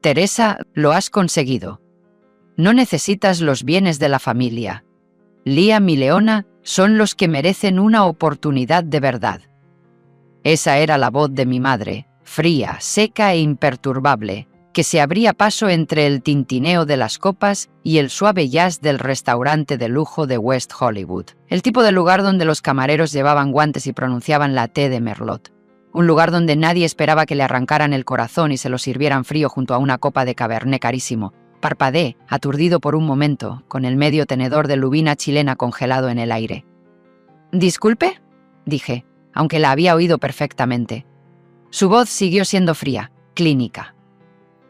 Teresa, lo has conseguido. No necesitas los bienes de la familia. Liam y Leona son los que merecen una oportunidad de verdad. Esa era la voz de mi madre, fría, seca e imperturbable, que se abría paso entre el tintineo de las copas y el suave jazz del restaurante de lujo de West Hollywood, el tipo de lugar donde los camareros llevaban guantes y pronunciaban la T de Merlot. Un lugar donde nadie esperaba que le arrancaran el corazón y se lo sirvieran frío junto a una copa de Cabernet carísimo. Parpadeé, aturdido por un momento, con el medio tenedor de lubina chilena congelado en el aire. «¿Disculpe?», dije, aunque la había oído perfectamente. Su voz siguió siendo fría, clínica.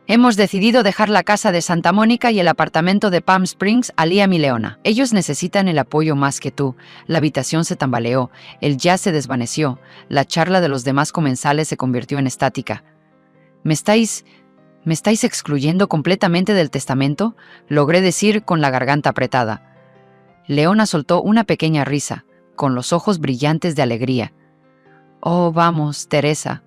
«Hemos decidido dejar la casa de Santa Mónica y el apartamento de Palm Springs a Liam y Leona. Ellos necesitan el apoyo más que tú». La habitación se tambaleó, el jazz se desvaneció, la charla de los demás comensales se convirtió en estática. ¿Me estáis excluyendo completamente del testamento?», logré decir con la garganta apretada. Leona soltó una pequeña risa, con los ojos brillantes de alegría. «Oh, vamos, Teresa.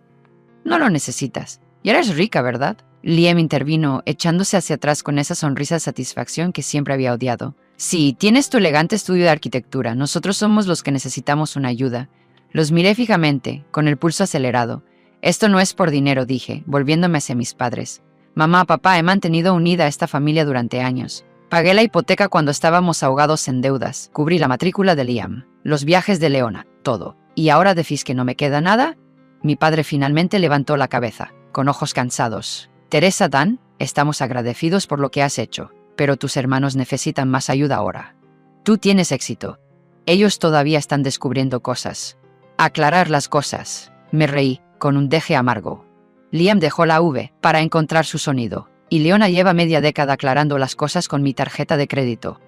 No lo necesitas. Y eres rica, ¿verdad?». Liam intervino, echándose hacia atrás con esa sonrisa de satisfacción que siempre había odiado. «Sí, tienes tu elegante estudio de arquitectura. Nosotros somos los que necesitamos una ayuda». Los miré fijamente, con el pulso acelerado. «Esto no es por dinero», dije, volviéndome hacia mis padres. «Mamá, papá, he mantenido unida a esta familia durante años. Pagué la hipoteca cuando estábamos ahogados en deudas. Cubrí la matrícula de Liam, los viajes de Leona, todo. ¿Y ahora decís que no me queda nada?». Mi padre finalmente levantó la cabeza, con ojos cansados. «Teresa, Dan, estamos agradecidos por lo que has hecho, pero tus hermanos necesitan más ayuda ahora. Tú tienes éxito. Ellos todavía están descubriendo cosas. Aclarar las cosas». Me reí, con un deje amargo. Liam dejó la V para encontrar su sonido, y Leona lleva media década aclarando las cosas con mi tarjeta de crédito.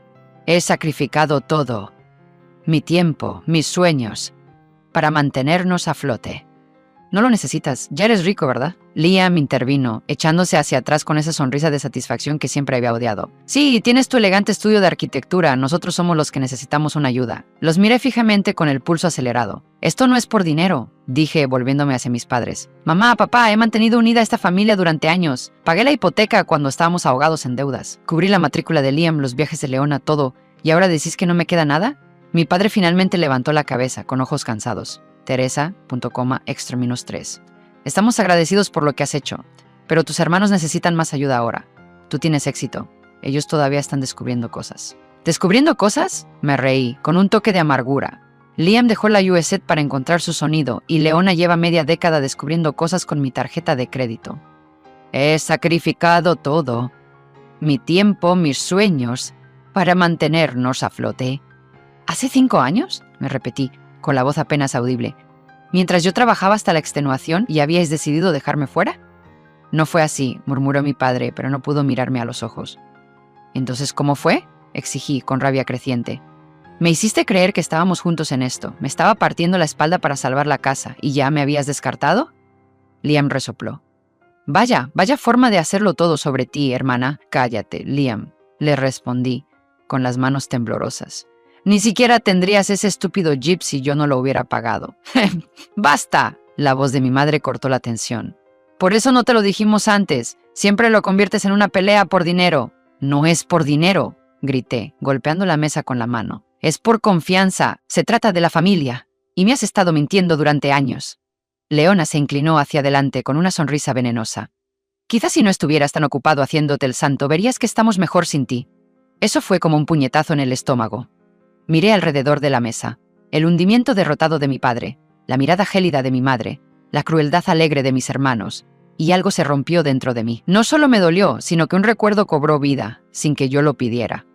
He sacrificado todo. Mi tiempo, mis sueños, para mantenernos a flote. «No lo necesitas, ya eres rico, ¿verdad?». Liam intervino, echándose hacia atrás con esa sonrisa de satisfacción que siempre había odiado. «Sí, tienes tu elegante estudio de arquitectura, nosotros somos los que necesitamos una ayuda». Los miré fijamente con el pulso acelerado. «Esto no es por dinero», dije, volviéndome hacia mis padres. «Mamá, papá, he mantenido unida a esta familia durante años. Pagué la hipoteca cuando estábamos ahogados en deudas. Cubrí la matrícula de Liam, los viajes de Leona, todo. ¿Y ahora decís que no me queda nada?». Mi padre finalmente levantó la cabeza, con ojos cansados. «Teresa, extra -3. Estamos agradecidos por lo que has hecho, pero tus hermanos necesitan más ayuda ahora. Tú tienes éxito. Ellos todavía están descubriendo cosas». «¿Descubriendo cosas?», me reí, con un toque de amargura. Liam dejó la USET para encontrar su sonido, y Leona lleva media década descubriendo cosas con mi tarjeta de crédito. He sacrificado todo. Mi tiempo, mis sueños, para mantenernos a flote. ¿Hace 5 años?, me repetí, con la voz apenas audible. ¿Mientras yo trabajaba hasta la extenuación y habíais decidido dejarme fuera? No fue así, murmuró mi padre, pero no pudo mirarme a los ojos. ¿Entonces cómo fue?, exigí, con rabia creciente. Me hiciste creer que estábamos juntos en esto. Me estaba partiendo la espalda para salvar la casa, ¿y ya me habías descartado? Liam resopló. Vaya forma de hacerlo todo sobre ti, hermana. Cállate, Liam, le respondí, con las manos temblorosas. Ni siquiera tendrías ese estúpido jeep si yo no lo hubiera pagado. ¡Basta! La voz de mi madre cortó la tensión. Por eso no te lo dijimos antes. Siempre lo conviertes en una pelea por dinero. No es por dinero, grité, golpeando la mesa con la mano. Es por confianza. Se trata de la familia. Y me has estado mintiendo durante años. Leona se inclinó hacia adelante con una sonrisa venenosa. Quizás si no estuvieras tan ocupado haciéndote el santo, verías que estamos mejor sin ti. Eso fue como un puñetazo en el estómago. Miré alrededor de la mesa. El hundimiento derrotado de mi padre, la mirada gélida de mi madre, la crueldad alegre de mis hermanos, y algo se rompió dentro de mí. No solo me dolió, sino que un recuerdo cobró vida, sin que yo lo pidiera.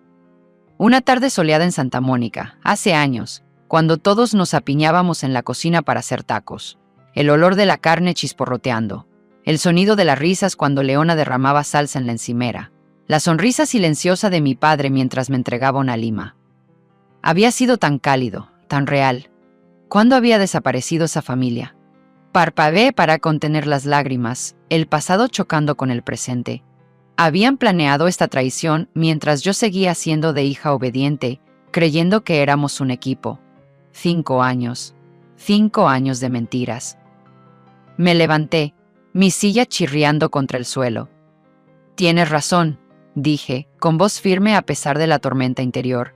Una tarde soleada en Santa Mónica, hace años, cuando todos nos apiñábamos en la cocina para hacer tacos. El olor de la carne chisporroteando, el sonido de las risas cuando Leona derramaba salsa en la encimera, la sonrisa silenciosa de mi padre mientras me entregaba una lima. Había sido tan cálido, tan real. ¿Cuándo había desaparecido esa familia? Parpadeé para contener las lágrimas, el pasado chocando con el presente. Habían planeado esta traición mientras yo seguía siendo de hija obediente, creyendo que éramos un equipo. 5 años. 5 años de mentiras. Me levanté, mi silla chirriando contra el suelo. Tienes razón, dije, con voz firme a pesar de la tormenta interior.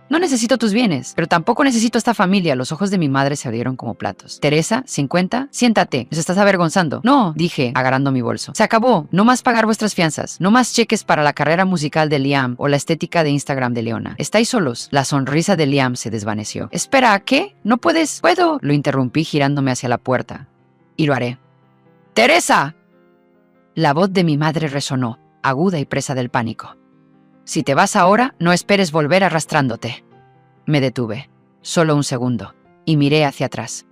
No necesito tus bienes, pero tampoco necesito esta familia. Los ojos de mi madre se abrieron como platos. Teresa, 50, siéntate. Nos estás avergonzando. No, dije, agarrando mi bolso. Se acabó. No más pagar vuestras fianzas. No más cheques para la carrera musical de Liam o la estética de Instagram de Leona. ¿Estáis solos? La sonrisa de Liam se desvaneció. Espera, ¿qué? ¿No puedes? ¿Puedo? Lo interrumpí girándome hacia la puerta. Y lo haré. ¡Teresa! La voz de mi madre resonó, aguda y presa del pánico. Si te vas ahora, no esperes volver arrastrándote. Me detuve, solo un segundo, y miré hacia atrás.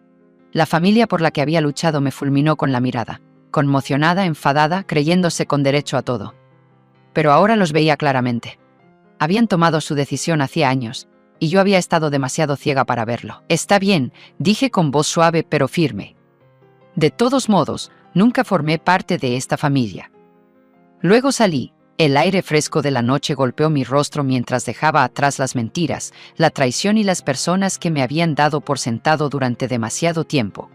La familia por la que había luchado me fulminó con la mirada, conmocionada, enfadada, creyéndose con derecho a todo. Pero ahora los veía claramente. Habían tomado su decisión hacía años, y yo había estado demasiado ciega para verlo. Está bien, dije con voz suave pero firme. De todos modos, nunca formé parte de esta familia. Luego salí. El aire fresco de la noche golpeó mi rostro mientras dejaba atrás las mentiras, la traición y las personas que me habían dado por sentado durante demasiado tiempo.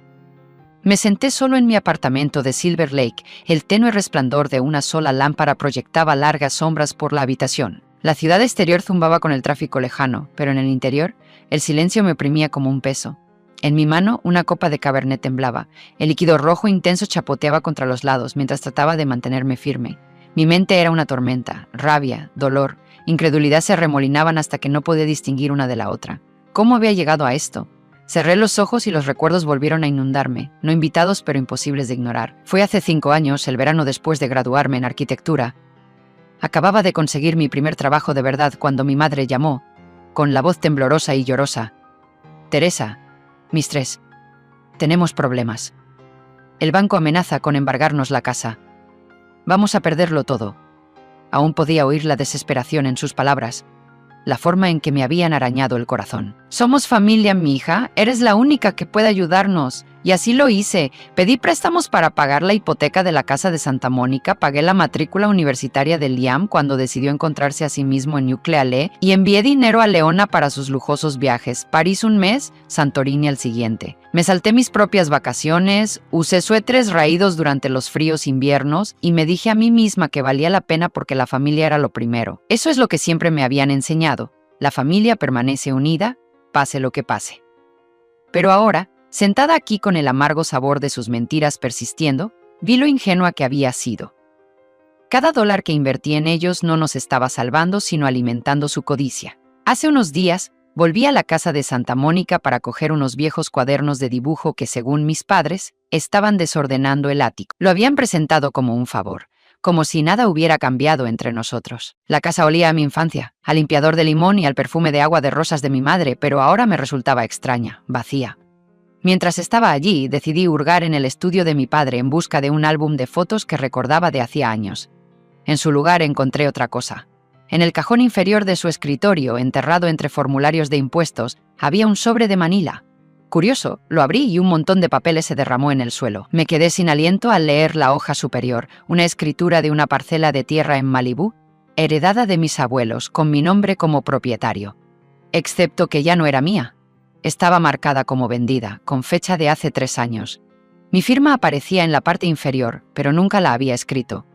Me senté solo en mi apartamento de Silver Lake. El tenue resplandor de una sola lámpara proyectaba largas sombras por la habitación. La ciudad exterior zumbaba con el tráfico lejano, pero en el interior, el silencio me oprimía como un peso. En mi mano, una copa de Cabernet temblaba. El líquido rojo intenso chapoteaba contra los lados mientras trataba de mantenerme firme. Mi mente era una tormenta, rabia, dolor, incredulidad se remolinaban hasta que no podía distinguir una de la otra. ¿Cómo había llegado a esto? Cerré los ojos y los recuerdos volvieron a inundarme, no invitados pero imposibles de ignorar. Fue hace 5 años, el verano después de graduarme en arquitectura. Acababa de conseguir mi primer trabajo de verdad cuando mi madre llamó, con la voz temblorosa y llorosa. Teresa, Mistress, tenemos problemas. El banco amenaza con embargarnos la casa. Vamos a perderlo todo. Aún podía oír la desesperación en sus palabras, la forma en que me habían arañado el corazón. Somos familia, mi hija. Eres la única que puede ayudarnos. Y así lo hice. Pedí préstamos para pagar la hipoteca de la casa de Santa Mónica, pagué la matrícula universitaria de Liam cuando decidió encontrarse a sí mismo en Ucleale y envié dinero a Leona para sus lujosos viajes. París un mes, Santorini al siguiente. Me salté mis propias vacaciones, usé suéteres raídos durante los fríos inviernos y me dije a mí misma que valía la pena porque la familia era lo primero. Eso es lo que siempre me habían enseñado. La familia permanece unida, pase lo que pase. Pero ahora, sentada aquí con el amargo sabor de sus mentiras persistiendo, vi lo ingenua que había sido. Cada dólar que invertí en ellos no nos estaba salvando, sino alimentando su codicia. Hace unos días, volví a la casa de Santa Mónica para coger unos viejos cuadernos de dibujo que, según mis padres, estaban desordenando el ático. Lo habían presentado como un favor, como si nada hubiera cambiado entre nosotros. La casa olía a mi infancia, al limpiador de limón y al perfume de agua de rosas de mi madre, pero ahora me resultaba extraña, vacía. Mientras estaba allí, decidí hurgar en el estudio de mi padre en busca de un álbum de fotos que recordaba de hacía años. En su lugar encontré otra cosa. En el cajón inferior de su escritorio, enterrado entre formularios de impuestos, había un sobre de Manila. Curioso, lo abrí y un montón de papeles se derramó en el suelo. Me quedé sin aliento al leer la hoja superior, una escritura de una parcela de tierra en Malibú, heredada de mis abuelos, con mi nombre como propietario. Excepto que ya no era mía. Estaba marcada como vendida, con fecha de hace 3 años. Mi firma aparecía en la parte inferior, pero nunca la había escrito.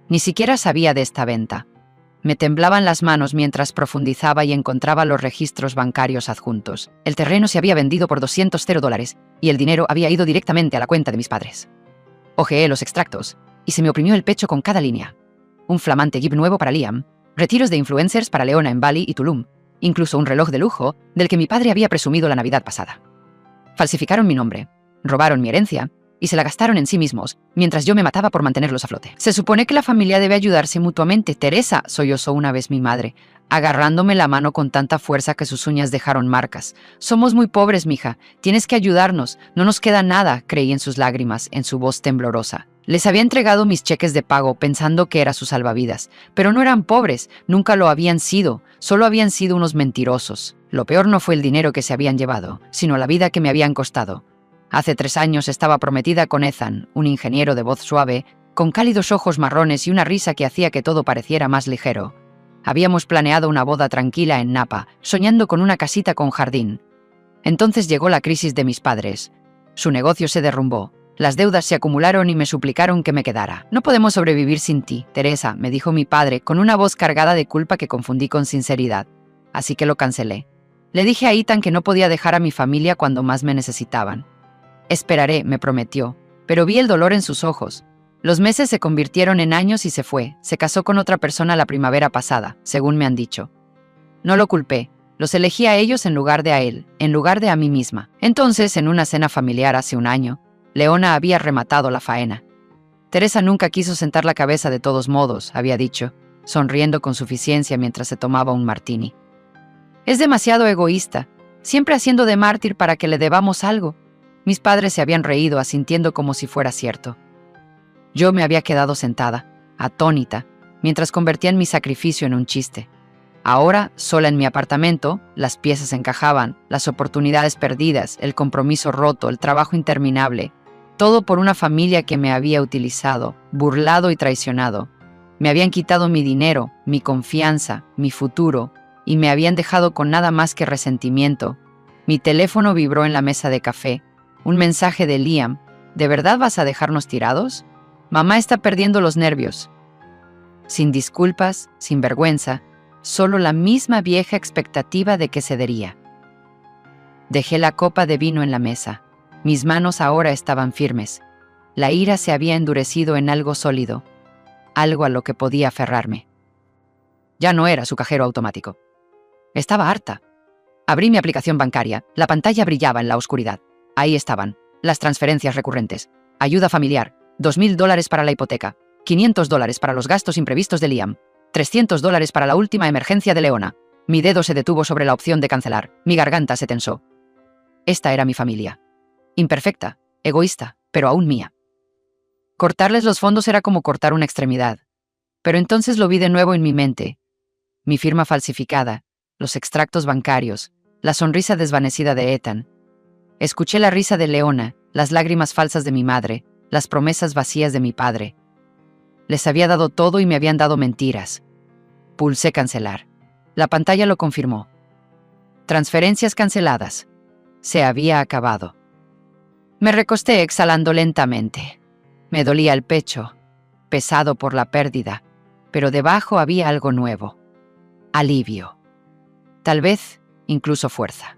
Ni siquiera sabía de esta venta. Me temblaban las manos mientras profundizaba y encontraba los registros bancarios adjuntos. El terreno se había vendido por $200 y el dinero había ido directamente a la cuenta de mis padres. Hojeé los extractos y se me oprimió el pecho con cada línea. Un flamante Jeep nuevo para Liam, retiros de influencers para Leona en Bali y Tulum, incluso un reloj de lujo del que mi padre había presumido la Navidad pasada. Falsificaron mi nombre, robaron mi herencia y se la gastaron en sí mismos, mientras yo me mataba por mantenerlos a flote. Se supone que la familia debe ayudarse mutuamente. Teresa, sollozó una vez mi madre, agarrándome la mano con tanta fuerza que sus uñas dejaron marcas. Somos muy pobres, mija. Tienes que ayudarnos. No nos queda nada, creí en sus lágrimas, en su voz temblorosa. Les había entregado mis cheques de pago pensando que era su salvavidas, pero no eran pobres, nunca lo habían sido, solo habían sido unos mentirosos. Lo peor no fue el dinero que se habían llevado, sino la vida que me habían costado. Hace 3 años estaba prometida con Ethan, un ingeniero de voz suave, con cálidos ojos marrones y una risa que hacía que todo pareciera más ligero. Habíamos planeado una boda tranquila en Napa, soñando con una casita con jardín. Entonces llegó la crisis de mis padres. Su negocio se derrumbó. Las deudas se acumularon y me suplicaron que me quedara. No podemos sobrevivir sin ti, Teresa, me dijo mi padre, con una voz cargada de culpa que confundí con sinceridad. Así que lo cancelé. Le dije a Ethan que no podía dejar a mi familia cuando más me necesitaban. Esperaré, me prometió, pero vi el dolor en sus ojos. Los meses se convirtieron en años y se fue. Se casó con otra persona la primavera pasada, según me han dicho. No lo culpé. Los elegí a ellos en lugar de a él, en lugar de a mí misma. Entonces, en una cena familiar hace un año, Leona había rematado la faena. Teresa nunca quiso sentar la cabeza de todos modos, había dicho, sonriendo con suficiencia mientras se tomaba un martini. Es demasiado egoísta, siempre haciendo de mártir para que le debamos algo. Mis padres se habían reído, asintiendo como si fuera cierto. Yo me había quedado sentada, atónita, mientras convertían mi sacrificio en un chiste. Ahora, sola en mi apartamento, las piezas encajaban, las oportunidades perdidas, el compromiso roto, el trabajo interminable. Todo por una familia que me había utilizado, burlado y traicionado. Me habían quitado mi dinero, mi confianza, mi futuro, y me habían dejado con nada más que resentimiento. Mi teléfono vibró en la mesa de café. Un mensaje de Liam. ¿De verdad vas a dejarnos tirados? Mamá está perdiendo los nervios. Sin disculpas, sin vergüenza, solo la misma vieja expectativa de que cedería. Dejé la copa de vino en la mesa. Mis manos ahora estaban firmes. La ira se había endurecido en algo sólido, algo a lo que podía aferrarme. Ya no era su cajero automático. Estaba harta. Abrí mi aplicación bancaria. La pantalla brillaba en la oscuridad. Ahí estaban, las transferencias recurrentes. Ayuda familiar, $2.000 para la hipoteca, $500 para los gastos imprevistos de Liam, $300 para la última emergencia de Leona. Mi dedo se detuvo sobre la opción de cancelar. Mi garganta se tensó. Esta era mi familia. Imperfecta, egoísta, pero aún mía. Cortarles los fondos era como cortar una extremidad. Pero entonces lo vi de nuevo en mi mente. Mi firma falsificada, los extractos bancarios, la sonrisa desvanecida de Ethan. Escuché la risa de Leona, las lágrimas falsas de mi madre, las promesas vacías de mi padre. Les había dado todo y me habían dado mentiras. Pulsé cancelar. La pantalla lo confirmó. Transferencias canceladas. Se había acabado. Me recosté exhalando lentamente. Me dolía el pecho, pesado por la pérdida, pero debajo había algo nuevo. Alivio. Tal vez incluso fuerza.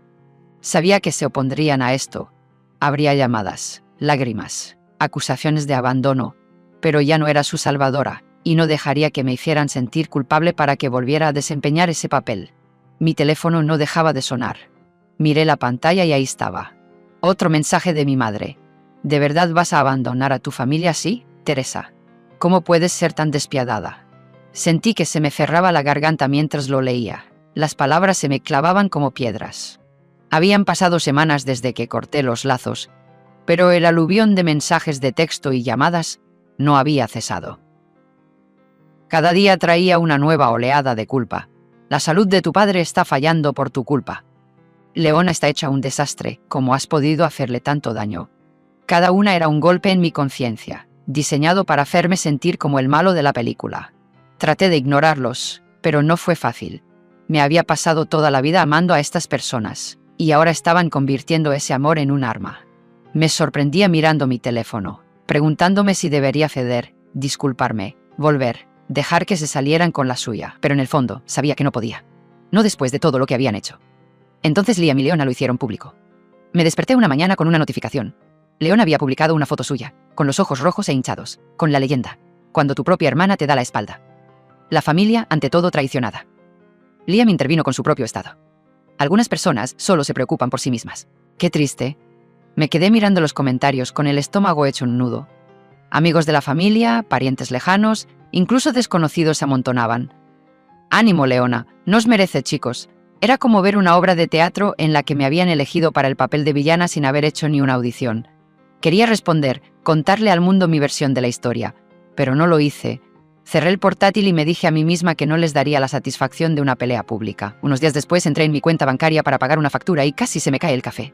Sabía que se opondrían a esto. Habría llamadas, lágrimas, acusaciones de abandono, pero ya no era su salvadora, y no dejaría que me hicieran sentir culpable para que volviera a desempeñar ese papel. Mi teléfono no dejaba de sonar. Miré la pantalla y ahí estaba. Otro mensaje de mi madre. ¿De verdad vas a abandonar a tu familia así, Teresa? ¿Cómo puedes ser tan despiadada? Sentí que se me cerraba la garganta mientras lo leía. Las palabras se me clavaban como piedras. Habían pasado semanas desde que corté los lazos, pero el aluvión de mensajes de texto y llamadas no había cesado. Cada día traía una nueva oleada de culpa. La salud de tu padre está fallando por tu culpa. Leona está hecha un desastre, ¿cómo has podido hacerle tanto daño? Cada una era un golpe en mi conciencia, diseñado para hacerme sentir como el malo de la película. Traté de ignorarlos, pero no fue fácil. Me había pasado toda la vida amando a estas personas, y ahora estaban convirtiendo ese amor en un arma. Me sorprendía mirando mi teléfono, preguntándome si debería ceder, disculparme, volver, dejar que se salieran con la suya, pero en el fondo sabía que no podía. No después de todo lo que habían hecho. Entonces Liam y Leona lo hicieron público. Me desperté una mañana con una notificación. Leona había publicado una foto suya, con los ojos rojos e hinchados, con la leyenda: cuando tu propia hermana te da la espalda. La familia, ante todo, traicionada. Liam intervino con su propio estado. Algunas personas solo se preocupan por sí mismas. Qué triste. Me quedé mirando los comentarios con el estómago hecho un nudo. Amigos de la familia, parientes lejanos, incluso desconocidos se amontonaban. Ánimo, Leona, no os merece, chicos. Era como ver una obra de teatro en la que me habían elegido para el papel de villana sin haber hecho ni una audición. Quería responder, contarle al mundo mi versión de la historia, pero no lo hice. Cerré el portátil y me dije a mí misma que no les daría la satisfacción de una pelea pública. Unos días después entré en mi cuenta bancaria para pagar una factura y casi se me cae el café.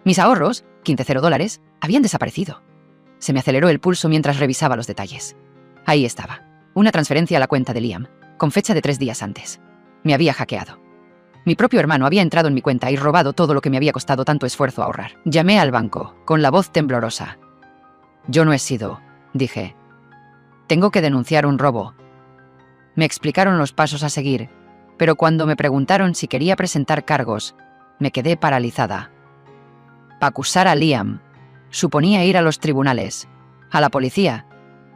Mis ahorros, $15, habían desaparecido. Se me aceleró el pulso mientras revisaba los detalles. Ahí estaba, una transferencia a la cuenta de Liam, con fecha de 3 días antes. Me había hackeado. Mi propio hermano había entrado en mi cuenta y robado todo lo que me había costado tanto esfuerzo ahorrar. Llamé al banco, con la voz temblorosa. Yo no he sido, dije. Tengo que denunciar un robo. Me explicaron los pasos a seguir, pero cuando me preguntaron si quería presentar cargos, me quedé paralizada. Acusar a Liam suponía ir a los tribunales, a la policía,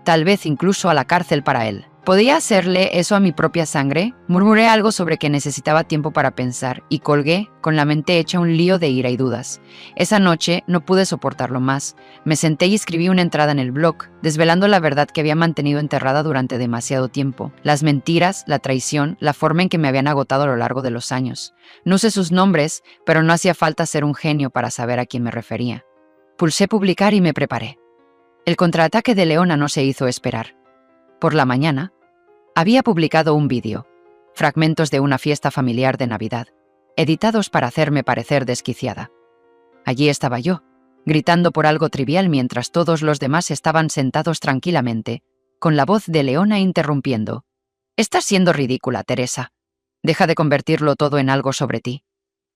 tal vez incluso a la cárcel para él. ¿Podía hacerle eso a mi propia sangre? Murmuré algo sobre que necesitaba tiempo para pensar y colgué, con la mente hecha un lío de ira y dudas. Esa noche no pude soportarlo más. Me senté y escribí una entrada en el blog, desvelando la verdad que había mantenido enterrada durante demasiado tiempo. Las mentiras, la traición, la forma en que me habían agotado a lo largo de los años. No sé sus nombres, pero no hacía falta ser un genio para saber a quién me refería. Pulsé publicar y me preparé. El contraataque de Leona no se hizo esperar. Por la mañana, había publicado un vídeo, fragmentos de una fiesta familiar de Navidad, editados para hacerme parecer desquiciada. Allí estaba yo, gritando por algo trivial mientras todos los demás estaban sentados tranquilamente, con la voz de Leona interrumpiendo. «Estás siendo ridícula, Teresa. Deja de convertirlo todo en algo sobre ti».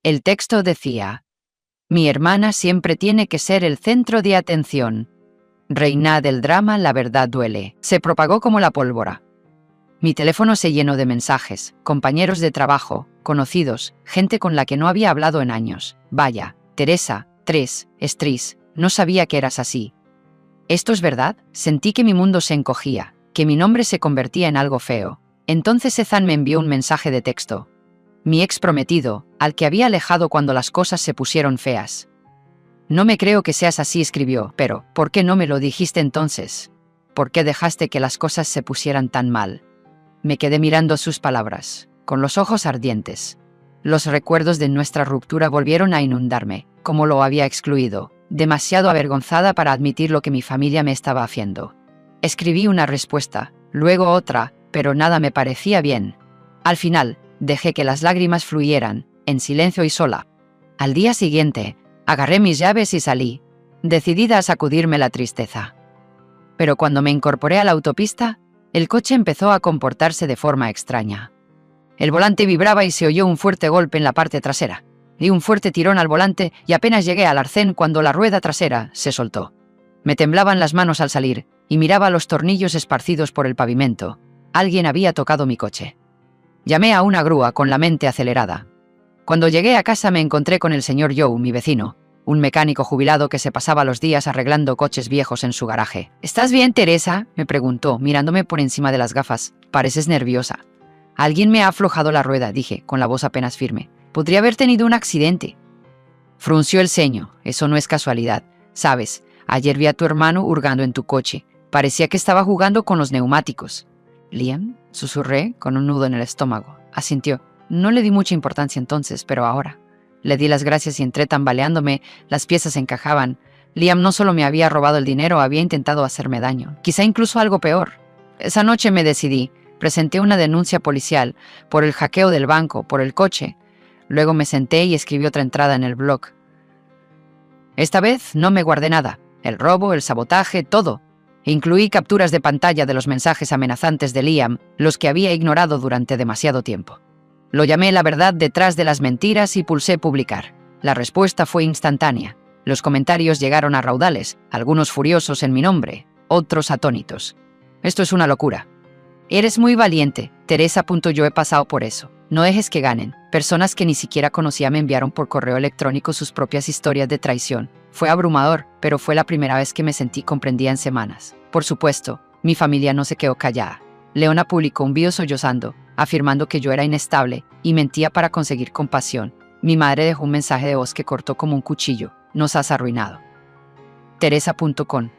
El texto decía: «Mi hermana siempre tiene que ser el centro de atención. Reina del drama, la verdad duele». Se propagó como la pólvora. Mi teléfono se llenó de mensajes, compañeros de trabajo, conocidos, gente con la que no había hablado en años. «Vaya, Teresa, Estris, no sabía que eras así». ¿Esto es verdad? Sentí que mi mundo se encogía, que mi nombre se convertía en algo feo. Entonces Ethan me envió un mensaje de texto. Mi ex prometido, al que había alejado cuando las cosas se pusieron feas. «No me creo que seas así», escribió, «pero, ¿por qué no me lo dijiste entonces? ¿Por qué dejaste que las cosas se pusieran tan mal?». Me quedé mirando sus palabras, con los ojos ardientes. Los recuerdos de nuestra ruptura volvieron a inundarme, como lo había excluido, demasiado avergonzada para admitir lo que mi familia me estaba haciendo. Escribí una respuesta, luego otra, pero nada me parecía bien. Al final, dejé que las lágrimas fluyeran, en silencio y sola. Al día siguiente, agarré mis llaves y salí, decidida a sacudirme la tristeza. Pero cuando me incorporé a la autopista, el coche empezó a comportarse de forma extraña. El volante vibraba y se oyó un fuerte golpe en la parte trasera. Di un fuerte tirón al volante y apenas llegué al arcén cuando la rueda trasera se soltó. Me temblaban las manos al salir y miraba los tornillos esparcidos por el pavimento. Alguien había tocado mi coche. Llamé a una grúa con la mente acelerada. Cuando llegué a casa me encontré con el señor Joe, mi vecino, un mecánico jubilado que se pasaba los días arreglando coches viejos en su garaje. «¿Estás bien, Teresa?», me preguntó, mirándome por encima de las gafas. «Pareces nerviosa». «Alguien me ha aflojado la rueda», dije, con la voz apenas firme. «Podría haber tenido un accidente». Frunció el ceño. «Eso no es casualidad. Sabes, ayer vi a tu hermano hurgando en tu coche. Parecía que estaba jugando con los neumáticos». «¿Liam?», susurré, con un nudo en el estómago. Asintió. No le di mucha importancia entonces, pero ahora. Le di las gracias y entré tambaleándome, las piezas encajaban. Liam no solo me había robado el dinero, había intentado hacerme daño, quizá incluso algo peor. Esa noche me decidí, presenté una denuncia policial por el hackeo del banco, por el coche. Luego me senté y escribí otra entrada en el blog. Esta vez no me guardé nada, el robo, el sabotaje, todo. Incluí capturas de pantalla de los mensajes amenazantes de Liam, los que había ignorado durante demasiado tiempo. Lo llamé La verdad detrás de las mentiras y pulsé publicar. La respuesta fue instantánea. Los comentarios llegaron a raudales, algunos furiosos en mi nombre, otros atónitos. «Esto es una locura». «Eres muy valiente, Teresa. Yo he pasado por eso. No dejes que ganen». Personas que ni siquiera conocía me enviaron por correo electrónico sus propias historias de traición. Fue abrumador, pero fue la primera vez que me sentí comprendida en semanas. Por supuesto, mi familia no se quedó callada. Leona publicó un video sollozando, afirmando que yo era inestable y mentía para conseguir compasión. Mi madre dejó un mensaje de voz que cortó como un cuchillo. «Nos has arruinado». Teresa.com.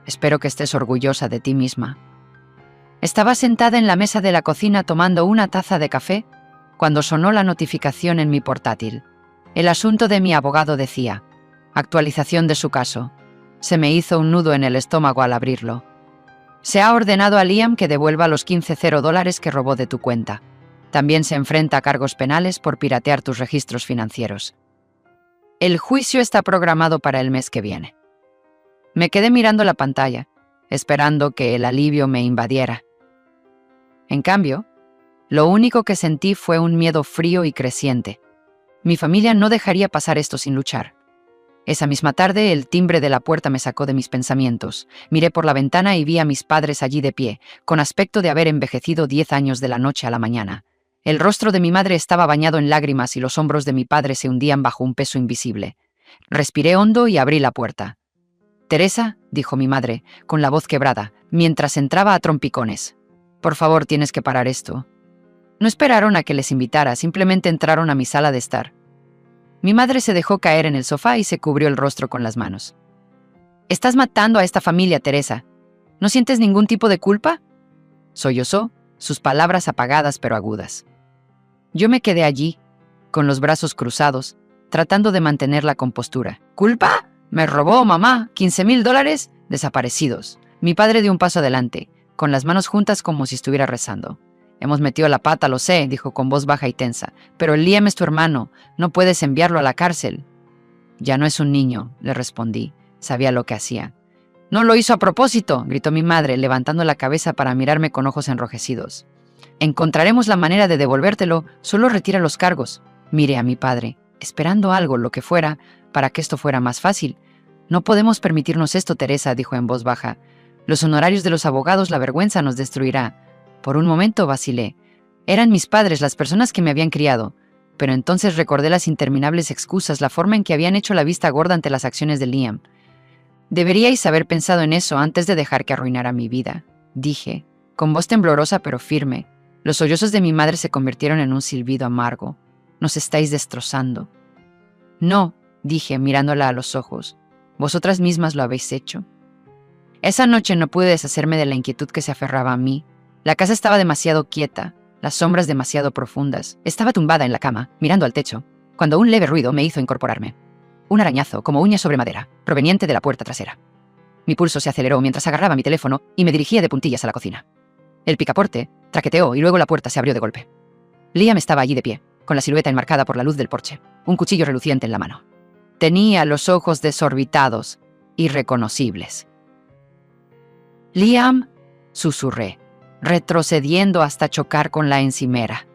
Espero que estés orgullosa de ti misma. Estaba sentada en la mesa de la cocina tomando una taza de café cuando sonó la notificación en mi portátil. El asunto de mi abogado decía: actualización de su caso. Se me hizo un nudo en el estómago al abrirlo. Se ha ordenado a Liam que devuelva los $15,000 que robó de tu cuenta. También se enfrenta a cargos penales por piratear tus registros financieros. El juicio está programado para el mes que viene. Me quedé mirando la pantalla, esperando que el alivio me invadiera. En cambio, lo único que sentí fue un miedo frío y creciente. Mi familia no dejaría pasar esto sin luchar. Esa misma tarde, el timbre de la puerta me sacó de mis pensamientos. Miré por la ventana y vi a mis padres allí de pie, con aspecto de haber envejecido 10 años de la noche a la mañana. El rostro de mi madre estaba bañado en lágrimas y los hombros de mi padre se hundían bajo un peso invisible. Respiré hondo y abrí la puerta. «Teresa», dijo mi madre, con la voz quebrada, mientras entraba a trompicones. «Por favor, tienes que parar esto». No esperaron a que les invitara, simplemente entraron a mi sala de estar. Mi madre se dejó caer en el sofá y se cubrió el rostro con las manos. «Estás matando a esta familia, Teresa. ¿No sientes ningún tipo de culpa?», sollozó, sus palabras apagadas pero agudas. Yo me quedé allí, con los brazos cruzados, tratando de mantener la compostura. «¿Culpa? Me robó mamá, $15,000 desaparecidos». Mi padre dio un paso adelante, con las manos juntas como si estuviera rezando. «Hemos metido la pata, lo sé», dijo con voz baja y tensa, «pero Liam es tu hermano, no puedes enviarlo a la cárcel». «Ya no es un niño», le respondí. Sabía lo que hacía. «No lo hizo a propósito», gritó mi madre, levantando la cabeza para mirarme con ojos enrojecidos. «Encontraremos la manera de devolvértelo, solo retira los cargos». Miré a mi padre, esperando algo, lo que fuera, para que esto fuera más fácil. «No podemos permitirnos esto, Teresa», dijo en voz baja. «Los honorarios de los abogados, la vergüenza nos destruirá». Por un momento vacilé. Eran mis padres, las personas que me habían criado. Pero entonces recordé las interminables excusas, la forma en que habían hecho la vista gorda ante las acciones de Liam. «Deberíais haber pensado en eso antes de dejar que arruinara mi vida», dije, con voz temblorosa pero firme. Los sollozos de mi madre se convirtieron en un silbido amargo. «Nos estáis destrozando». «No», dije, mirándola a los ojos. «Vosotras mismas lo habéis hecho». Esa noche no pude deshacerme de la inquietud que se aferraba a mí. La casa estaba demasiado quieta, las sombras demasiado profundas. Estaba tumbada en la cama, mirando al techo, cuando un leve ruido me hizo incorporarme. Un arañazo, como uña sobre madera, proveniente de la puerta trasera. Mi pulso se aceleró mientras agarraba mi teléfono y me dirigía de puntillas a la cocina. El picaporte traqueteó y luego la puerta se abrió de golpe. Liam estaba allí de pie, con la silueta enmarcada por la luz del porche, un cuchillo reluciente en la mano. Tenía los ojos desorbitados, irreconocibles. «Liam», susurré, retrocediendo hasta chocar con la encimera.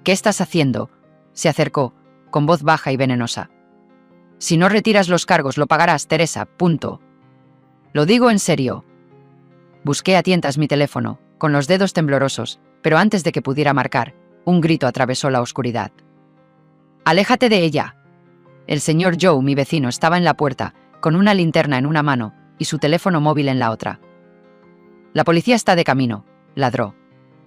«¿Qué estás haciendo?», se acercó, con voz baja y venenosa. «Si no retiras los cargos, lo pagarás, Teresa, punto». «Lo digo en serio». Busqué a tientas mi teléfono, con los dedos temblorosos, pero antes de que pudiera marcar, un grito atravesó la oscuridad. «¡Aléjate de ella!». El señor Joe, mi vecino, estaba en la puerta, con una linterna en una mano y su teléfono móvil en la otra. «La policía está de camino», ladró.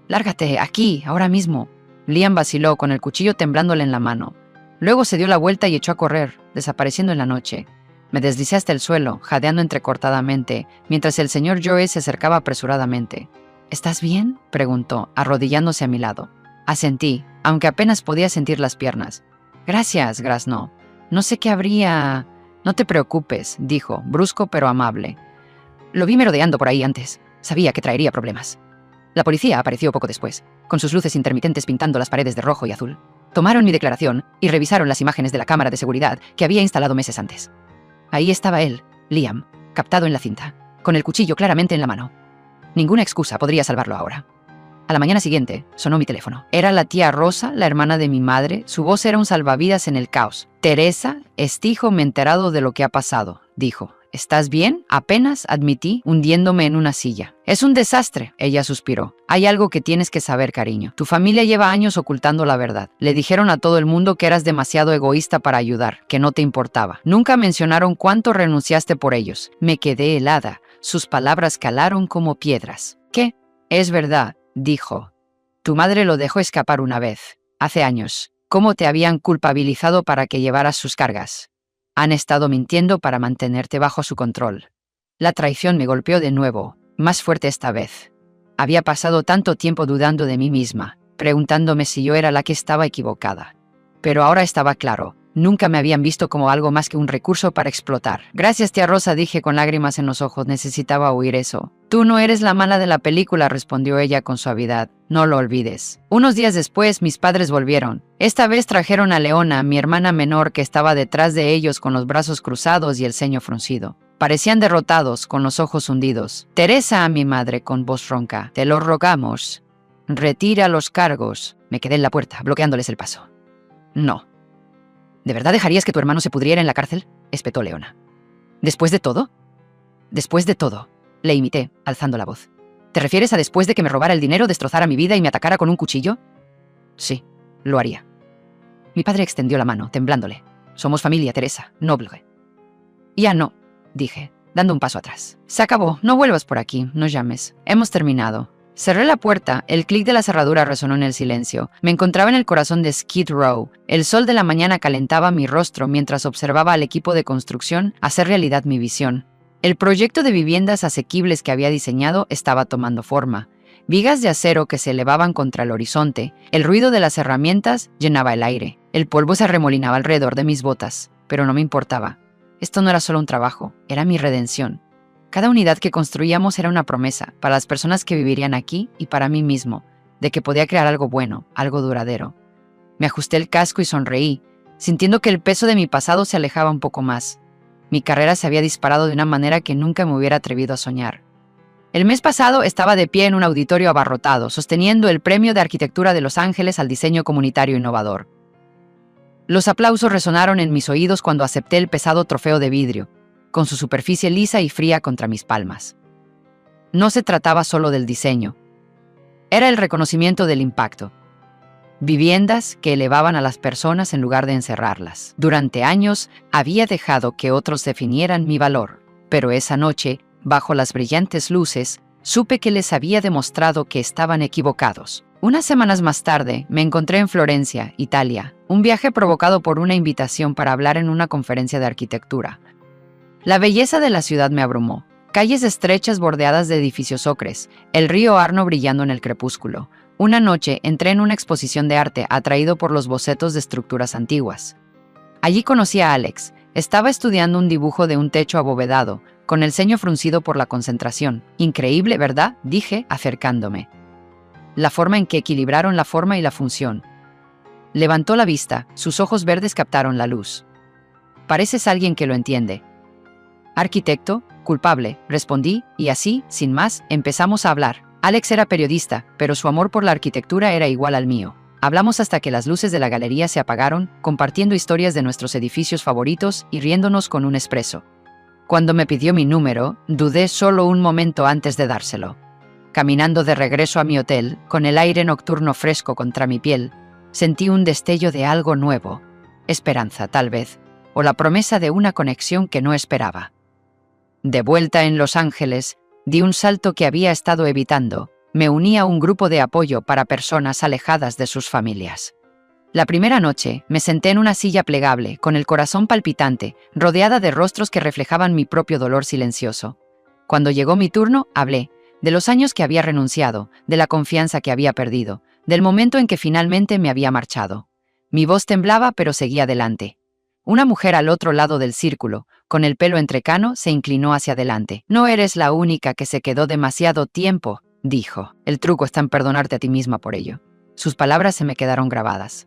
«Lárgate, aquí, ahora mismo». Liam vaciló, con el cuchillo temblándole en la mano. Luego se dio la vuelta y echó a correr, desapareciendo en la noche. Me deslicé hasta el suelo, jadeando entrecortadamente, mientras el señor Joe se acercaba apresuradamente. «¿Estás bien?», preguntó, arrodillándose a mi lado. Asentí, aunque apenas podía sentir las piernas. «Gracias», graznó. «No sé qué habría...». «No te preocupes», dijo, brusco pero amable. «Lo vi merodeando por ahí antes. Sabía que traería problemas». La policía apareció poco después, con sus luces intermitentes pintando las paredes de rojo y azul. Tomaron mi declaración y revisaron las imágenes de la cámara de seguridad que había instalado meses antes. Ahí estaba él, Liam, captado en la cinta, con el cuchillo claramente en la mano. Ninguna excusa podría salvarlo ahora. A la mañana siguiente, sonó mi teléfono. Era la tía Rosa, la hermana de mi madre. Su voz era un salvavidas en el caos. «Teresa, hijo, me he enterado de lo que ha pasado», dijo. «¿Estás bien?», apenas admití, hundiéndome en una silla. «Es un desastre», ella suspiró. «Hay algo que tienes que saber, cariño. Tu familia lleva años ocultando la verdad. Le dijeron a todo el mundo que eras demasiado egoísta para ayudar, que no te importaba. Nunca mencionaron cuánto renunciaste por ellos». Me quedé helada. Sus palabras calaron como piedras. «¿Qué?». «Es verdad», dijo. «Tu madre lo dejó escapar una vez, hace años. ¿Cómo te habían culpabilizado para que llevaras sus cargas? Han estado mintiendo para mantenerte bajo su control». La traición me golpeó de nuevo, más fuerte esta vez. Había pasado tanto tiempo dudando de mí misma, preguntándome si yo era la que estaba equivocada. Pero ahora estaba claro, nunca me habían visto como algo más que un recurso para explotar. «Gracias, tía Rosa», dije con lágrimas en los ojos, necesitaba oír eso. «Tú no eres la mala de la película», respondió ella con suavidad. «No lo olvides». Unos días después, mis padres volvieron. Esta vez trajeron a Leona, mi hermana menor, que estaba detrás de ellos con los brazos cruzados y el ceño fruncido. Parecían derrotados, con los ojos hundidos. «Teresa», a mi madre, con voz ronca, «te lo rogamos. Retira los cargos». Me quedé en la puerta, bloqueándoles el paso. «No». «¿De verdad dejarías que tu hermano se pudriera en la cárcel?». espetó Leona. ¿Después de todo? Después de todo, le imité, alzando la voz. ¿Te refieres a después de que me robara el dinero, destrozara mi vida y me atacara con un cuchillo? Sí, lo haría. Mi padre extendió la mano, temblándole. Somos familia, Teresa, noble. Ya no, dije, dando un paso atrás. Se acabó, no vuelvas por aquí, no llames. Hemos terminado. Cerré la puerta, el clic de la cerradura resonó en el silencio. Me encontraba en el corazón de Skid Row. El sol de la mañana calentaba mi rostro mientras observaba al equipo de construcción hacer realidad mi visión. El proyecto de viviendas asequibles que había diseñado estaba tomando forma. Vigas de acero que se elevaban contra el horizonte, el ruido de las herramientas llenaba el aire. El polvo se arremolinaba alrededor de mis botas, pero no me importaba. Esto no era solo un trabajo, era mi redención. Cada unidad que construíamos era una promesa para las personas que vivirían aquí y para mí mismo, de que podía crear algo bueno, algo duradero. Me ajusté el casco y sonreí, sintiendo que el peso de mi pasado se alejaba un poco más. Mi carrera se había disparado de una manera que nunca me hubiera atrevido a soñar. El mes pasado estaba de pie en un auditorio abarrotado, sosteniendo el Premio de Arquitectura de Los Ángeles al diseño comunitario innovador. Los aplausos resonaron en mis oídos cuando acepté el pesado trofeo de vidrio, con su superficie lisa y fría contra mis palmas. No se trataba solo del diseño. Era el reconocimiento del impacto. Viviendas que elevaban a las personas en lugar de encerrarlas. Durante años había dejado que otros definieran mi valor, pero esa noche, bajo las brillantes luces, supe que les había demostrado que estaban equivocados. Unas semanas más tarde, me encontré en Florencia, Italia, un viaje provocado por una invitación para hablar en una conferencia de arquitectura. La belleza de la ciudad me abrumó. Calles estrechas bordeadas de edificios ocres, el río Arno brillando en el crepúsculo. Una noche entré en una exposición de arte atraído por los bocetos de estructuras antiguas. Allí conocí a Alex. Estaba estudiando un dibujo de un techo abovedado, con el ceño fruncido por la concentración. Increíble, ¿verdad?, dije, acercándome. La forma en que equilibraron la forma y la función. Levantó la vista, sus ojos verdes captaron la luz. Pareces alguien que lo entiende. Arquitecto, culpable, respondí, y así, sin más, empezamos a hablar. Alex era periodista, pero su amor por la arquitectura era igual al mío. Hablamos hasta que las luces de la galería se apagaron, compartiendo historias de nuestros edificios favoritos y riéndonos con un espresso. Cuando me pidió mi número, dudé solo un momento antes de dárselo. Caminando de regreso a mi hotel, con el aire nocturno fresco contra mi piel, sentí un destello de algo nuevo. Esperanza, tal vez, o la promesa de una conexión que no esperaba. De vuelta en Los Ángeles, di un salto que había estado evitando. Me uní a un grupo de apoyo para personas alejadas de sus familias. La primera noche, me senté en una silla plegable, con el corazón palpitante, rodeada de rostros que reflejaban mi propio dolor silencioso. Cuando llegó mi turno, hablé, de los años que había renunciado, de la confianza que había perdido, del momento en que finalmente me había marchado. Mi voz temblaba, pero seguía adelante. Una mujer al otro lado del círculo, con el pelo entrecano, se inclinó hacia adelante. No eres la única que se quedó demasiado tiempo, dijo. El truco está en perdonarte a ti misma por ello. Sus palabras se me quedaron grabadas.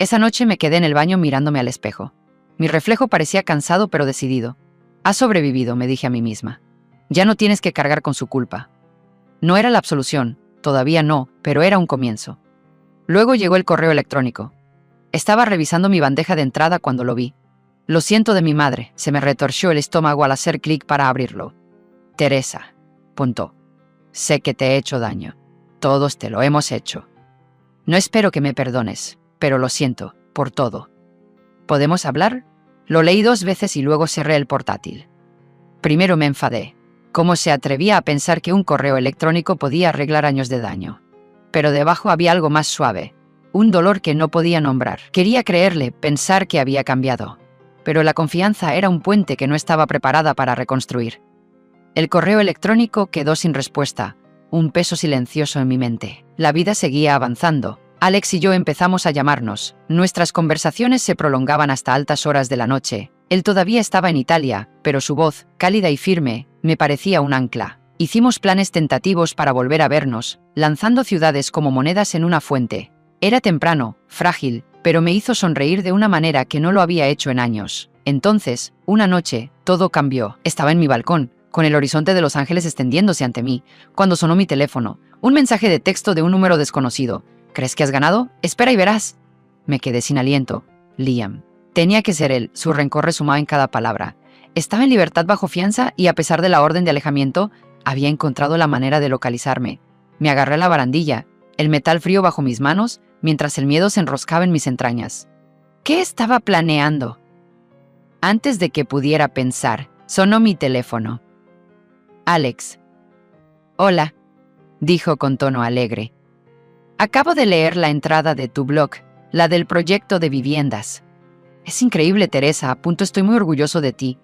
Esa noche me quedé en el baño mirándome al espejo. Mi reflejo parecía cansado pero decidido. Has sobrevivido, me dije a mí misma. Ya no tienes que cargar con su culpa. No era la absolución, todavía no, pero era un comienzo. Luego llegó el correo electrónico. Estaba revisando mi bandeja de entrada cuando lo vi. Lo siento de mi madre, se me retorció el estómago al hacer clic para abrirlo. Teresa. Punto. Sé que te he hecho daño. Todos te lo hemos hecho. No espero que me perdones, pero lo siento, por todo. ¿Podemos hablar? Lo leí 2 veces y luego cerré el portátil. Primero me enfadé. ¿Cómo se atrevía a pensar que un correo electrónico podía arreglar años de daño? Pero debajo había algo más suave. Un dolor que no podía nombrar. Quería creerle, pensar que había cambiado. Pero la confianza era un puente que no estaba preparada para reconstruir. El correo electrónico quedó sin respuesta, un peso silencioso en mi mente. La vida seguía avanzando. Alex y yo empezamos a llamarnos. Nuestras conversaciones se prolongaban hasta altas horas de la noche. Él todavía estaba en Italia, pero su voz, cálida y firme, me parecía un ancla. Hicimos planes tentativos para volver a vernos, lanzando ciudades como monedas en una fuente. Era temprano, frágil, pero me hizo sonreír de una manera que no lo había hecho en años. Entonces, una noche, todo cambió. Estaba en mi balcón, con el horizonte de Los Ángeles extendiéndose ante mí, cuando sonó mi teléfono. Un mensaje de texto de un número desconocido. ¿Crees que has ganado? Espera y verás. Me quedé sin aliento. Liam. Tenía que ser él, su rencor resumaba en cada palabra. Estaba en libertad bajo fianza y a pesar de la orden de alejamiento, había encontrado la manera de localizarme. Me agarré a la barandilla, el metal frío bajo mis manos, mientras el miedo se enroscaba en mis entrañas. ¿Qué estaba planeando? Antes de que pudiera pensar, sonó mi teléfono. Alex. Hola, dijo con tono alegre. Acabo de leer la entrada de tu blog, la del proyecto de viviendas. Es increíble, Teresa, a punto estoy muy orgulloso de ti.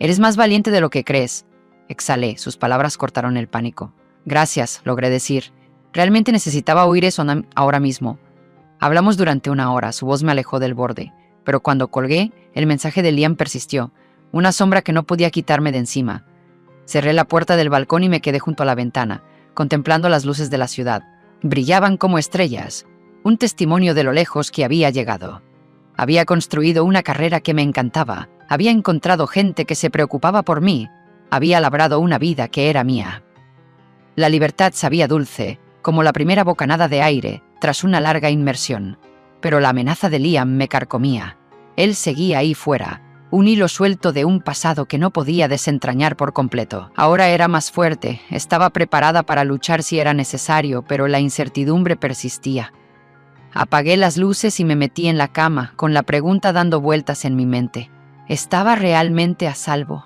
Eres más valiente de lo que crees. Exhalé, sus palabras cortaron el pánico. Gracias, logré decir. Realmente necesitaba oír eso ahora mismo. Hablamos durante 1 hora, su voz me alejó del borde, pero cuando colgué, el mensaje de Liam persistió, una sombra que no podía quitarme de encima. Cerré la puerta del balcón y me quedé junto a la ventana, contemplando las luces de la ciudad. Brillaban como estrellas, un testimonio de lo lejos que había llegado. Había construido una carrera que me encantaba, había encontrado gente que se preocupaba por mí, había labrado una vida que era mía. La libertad sabía dulce, como la primera bocanada de aire tras una larga inmersión. Pero la amenaza de Liam me carcomía. Él seguía ahí fuera, un hilo suelto de un pasado que no podía desentrañar por completo. Ahora era más fuerte, estaba preparada para luchar si era necesario, pero la incertidumbre persistía. Apagué las luces y me metí en la cama, con la pregunta dando vueltas en mi mente. ¿Estaba realmente a salvo?